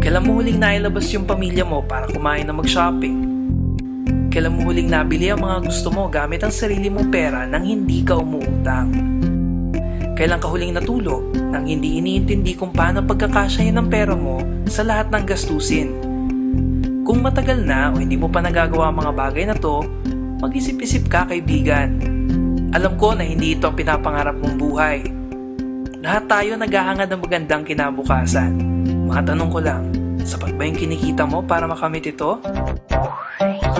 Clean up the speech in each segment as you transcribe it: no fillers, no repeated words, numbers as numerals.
Kailan mo huling nailabas yung pamilya mo para kumain na mag-shopping? Kailan mo huling nabili ang mga gusto mo gamit ang sarili mong pera nang hindi ka umuutang? Kailan ka huling natulog nang hindi iniintindi kung paano pagkakasyahin ng pera mo sa lahat ng gastusin? Kung matagal na o hindi mo pa nagagawa ang mga bagay na to, mag-isip-isip ka, kaibigan. Alam ko na hindi ito ang pinapangarap mong buhay. Lahat tayo naghahangad ng magandang kinabukasan. Matanong ko lang, sapat ba yung kinikita mo para makamit ito?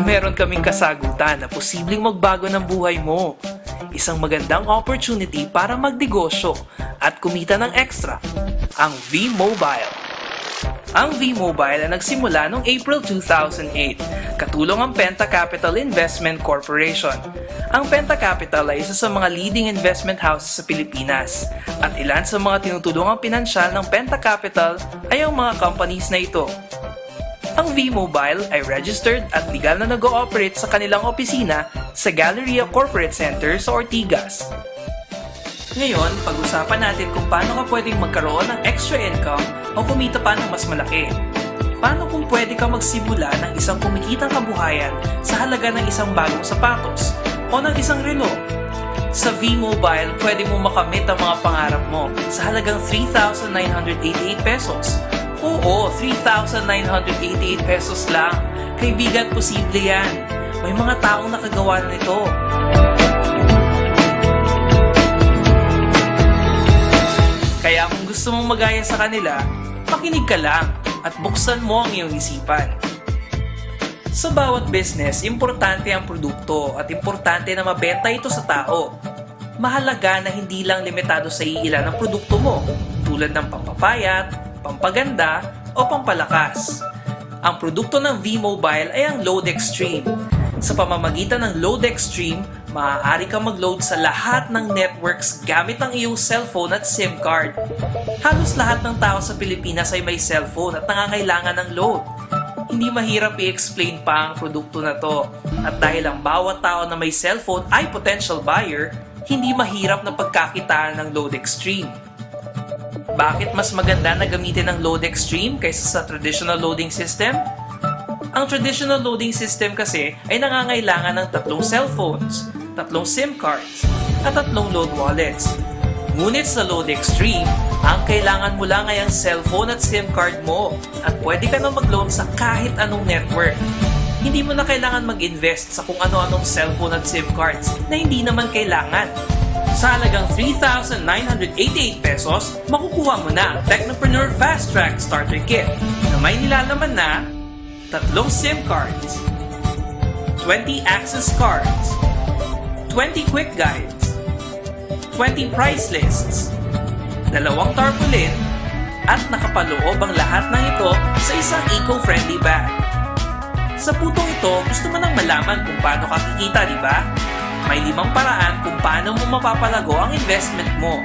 Meron kaming kasagutan na posibleng magbago ng buhay mo. Isang magandang opportunity para magnegosyo at kumita ng extra, ang V-Mobile. Ang V-Mobile ay nagsimula noong April 2008, katulong ang Penta Capital Investment Corporation. Ang Penta Capital ay isa sa mga leading investment houses sa Pilipinas at ilan sa mga tinutulungang pinansyal ng Penta Capital ay ang mga companies na ito. Ang V-Mobile ay registered at legal na nag-ooperate sa kanilang opisina sa Galleria Corporate Center sa Ortigas. Ngayon, pag-usapan natin kung paano ka pwedeng magkaroon ng extra income o kumita pa ng mas malaki. Paano kung pwede ka magsimula ng isang kumikitang kabuhayan sa halaga ng isang bagong sapatos o ng isang relo? Sa V-Mobile, pwede mo makamit ang mga pangarap mo sa halagang 3,988 pesos. Oo, 3,988 pesos lang. Kaibigan, posible yan. May mga taong nakagawa na nito. Kaya kung gusto mong magaya sa kanila, makinig ka lang at buksan mo ang iyong isipan. Sa bawat business, importante ang produkto at importante na mabenta ito sa tao. Mahalaga na hindi lang limitado sa iilan ang produkto mo, tulad ng pampapayat, pampaganda, o pampalakas. Ang produkto ng V-Mobile ay ang Load Extreme. Sa pamamagitan ng Load Extreme, maaari kang mag-load sa lahat ng networks gamit ang iyong cellphone at SIM card. Halos lahat ng tao sa Pilipinas ay may cellphone at nangangailangan ng load. Hindi mahirap i-explain pa ang produkto na to. At dahil ang bawat tao na may cellphone ay potential buyer, hindi mahirap na pagkakitaan ng Load Extreme. Bakit mas maganda na gamitin ang Load Extreme kaysa sa traditional loading system? Ang traditional loading system kasi ay nangangailangan ng 3 cellphones, 3 SIM cards, at 3 load wallets. Ngunit sa Load Extreme, ang kailangan mo lang ay ang cellphone at SIM card mo at pwede ka na mag-load sa kahit anong network. Hindi mo na kailangan mag-invest sa kung ano-anong cellphone at SIM cards na hindi naman kailangan. Sa halagang 3,988 pesos, makukuha mo na ang Technopreneur Fast Track Starter Kit na may nilalaman na 3 SIM cards, 20 access cards, 20 quick guides, 20 price lists, 2 tarpaulin, at nakapaloob ang lahat ng ito sa isang eco-friendly bag. Sa putong ito, gusto mo nang malaman kung paano ka kikita, di ba? May 5 paraan kung paano mo mapapalago ang investment mo.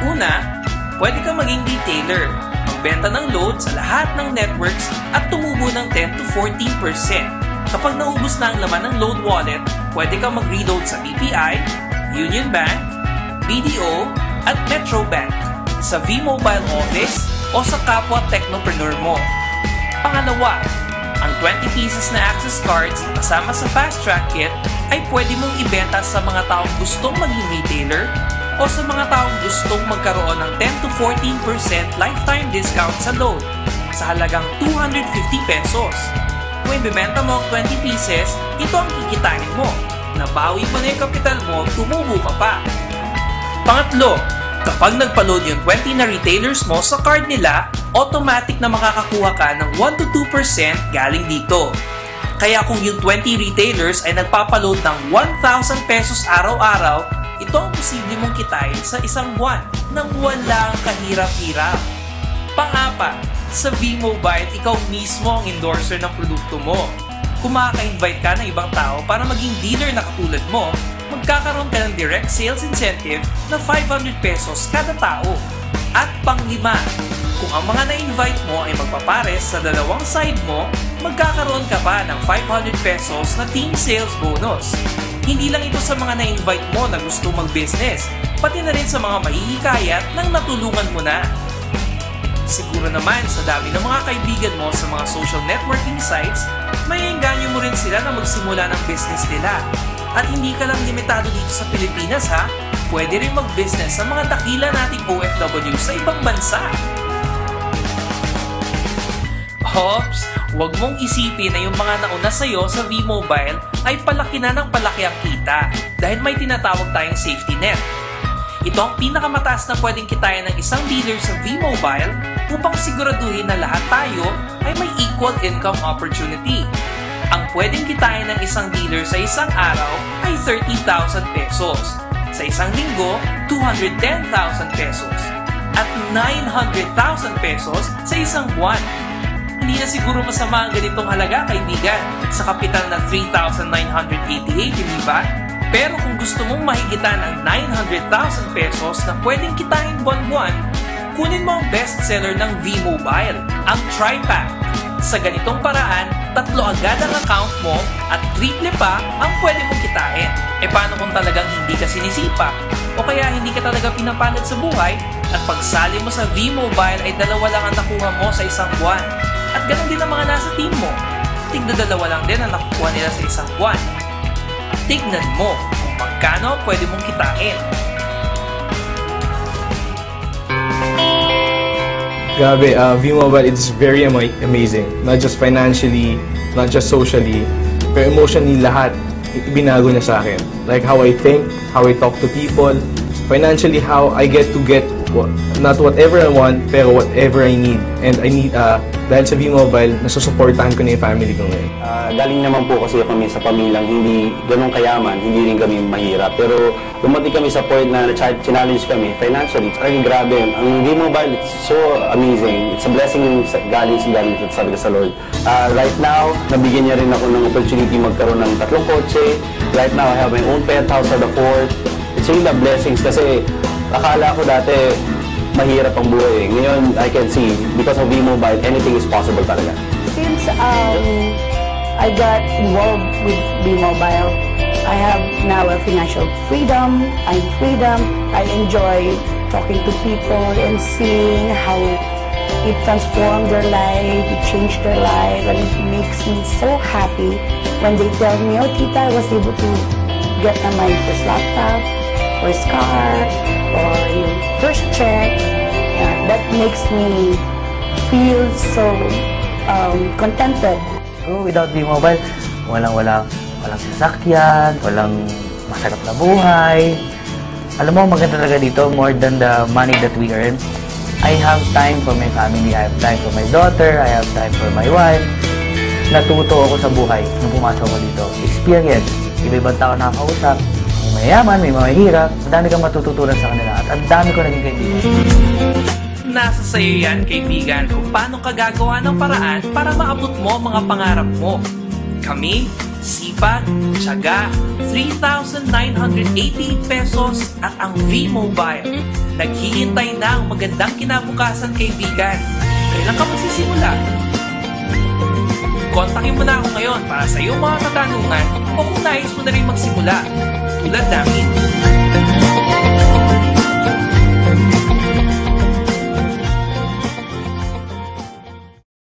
Una, pwede kang maging retailer, magbenta ng load sa lahat ng networks at tumubo ng 10 to 14%. Kapag naubos na ang laman ng load wallet, pwede kang mag-reload sa BPI, Union Bank, BDO, at Metro Bank, sa V-Mobile office o sa kapwa technopreneur mo. Pangalawa, ang 20 pieces na access cards kasama sa Fast Track Kit ay pwede mong ibenta sa mga taong gustong maging retailer o sa mga taong gustong magkaroon ng 10 to 14% lifetime discount sa load sa halagang 250 pesos. Kung ibebenta mo ang 20 pieces, ito ang kikitain mo. Nabawi mo na yung kapital mo, tumubo ka pa. Pangatlo, kapag nagpa-load yung 20 na retailers mo sa card nila, automatic na makakakuha ka ng 1 to 2% galing dito. Kaya kung yung 20 retailers ay nagpapaload ng 1,000 pesos araw-araw, ito ang posible mong kitain sa isang buwan nang walang kahirap-hirap. Pang-apat, sa V-Mobile, ikaw mismo ang endorser ng produkto mo. Kung makaka-invite ka ng ibang tao para maging dealer na katulad mo, magkakaroon ka ng direct sales incentive na 500 pesos kada tao. At pang-5, kung ang mga na-invite mo ay magpapares sa 2 side mo, magkakaroon ka pa ng 500 pesos na team sales bonus. Hindi lang ito sa mga na-invite mo na gusto mag-business, pati na rin sa mga mahihikayat nang natulungan mo na. Siguro naman sa dami ng mga kaibigan mo sa mga social networking sites, maiengganyo mo rin sila na magsimula ng business nila. At hindi ka lang limitado dito sa Pilipinas ha, pwede rin mag-business sa mga dakila nating OFW sa ibang bansa. Hops! Huwag mong isipin na yung mga nauna sa'yo sa V-Mobile ay palaki na ng palaki ang kita dahil may tinatawag tayong safety net. Ito ang pinakamataas na pwedeng kitain ng isang dealer sa V-Mobile upang siguraduhin na lahat tayo ay may equal income opportunity. Ang pwedeng kitain ng isang dealer sa isang araw ay 30,000 pesos. Sa isang linggo, 210,000 pesos. At 900,000 pesos sa isang buwan. Hindi na siguro masama ang ganitong halaga, kaibigan, sa kapital na 3,988, hindi ba? Pero kung gusto mong mahigitan ang 900,000 pesos na pwedeng kitain buwan-buwan, kunin mo ang bestseller ng V-Mobile, ang TriPack. Sa ganitong paraan, 3 agad ang account mo at 3 pa ang pwede mong kitain. E paano kung talagang hindi ka sinisipa? O kaya hindi ka talaga pinapalad sa buhay at pagsali mo sa V-Mobile ay 2 lang ang nakuha mo sa isang buwan? At ganun din ang mga nasa team mo. Tigna 2 lang din ang nakukuha nila sa isang buwan. Tignan mo kung magkano pwede mong kitain. Grabe, V-Mobile is very amazing. Not just financially, not just socially, pero emotionally lahat binago niya sa akin. Like how I think, how I talk to people, financially how I get not whatever I want, pero whatever I need. And I need, dahil sa V-Mobile, nasusuportahan ko na yung family ko ngayon. Galing naman po kasi kami sa pamilyang hindi ganun kayaman, hindi rin kami mahirap. Pero dumating kami sa point na challenge kami financially. Ay, grabe. Ang V-Mobile, it's so amazing. It's a blessing galing sa Lord. Right now, nabigyan niya rin ako ng opportunity magkaroon ng 3 kotse. Right now, I have my own penthouse at the port. It's really a blessings kasi akala ko dati mahirap ang buhay. Ngayon, I can see, because of V-Mobile, anything is possible talaga. Since I got involved with V-Mobile, I have now a financial freedom. I enjoy talking to people and seeing how it transformed their life, it changed their life, and it makes me so happy when they tell me, oh, Tita, I was able to get my first laptop, first car, or yung first check. That makes me feel so contented. Without V-Mobile, walang sasakyan, walang masarap na buhay. Alam mo, maganda talaga dito, more than the money that we earn. I have time for my family, I have time for my daughter, I have time for my wife. Natuto ako sa buhay nung pumasok ako dito. Experience, iba-ibang tao nakakausap. May mayaman, may mahihirap. Madami kang matututunan sa kanila at ang dami ko naging kaibigan. Nasa sayo yan, kaibigan, kung paano ka gagawa ng paraan para maabot mo ang mga pangarap mo. Kami, sipag, tiyaga, 3,988 pesos at ang V-Mobile. Naghihintay na ang magandang kinabukasan, kaibigan. Kailan ka magsisimula? Kontakin mo na ako ngayon para sa iyong mga katanungan o kung nais mo na rin magsimula, tulad namin.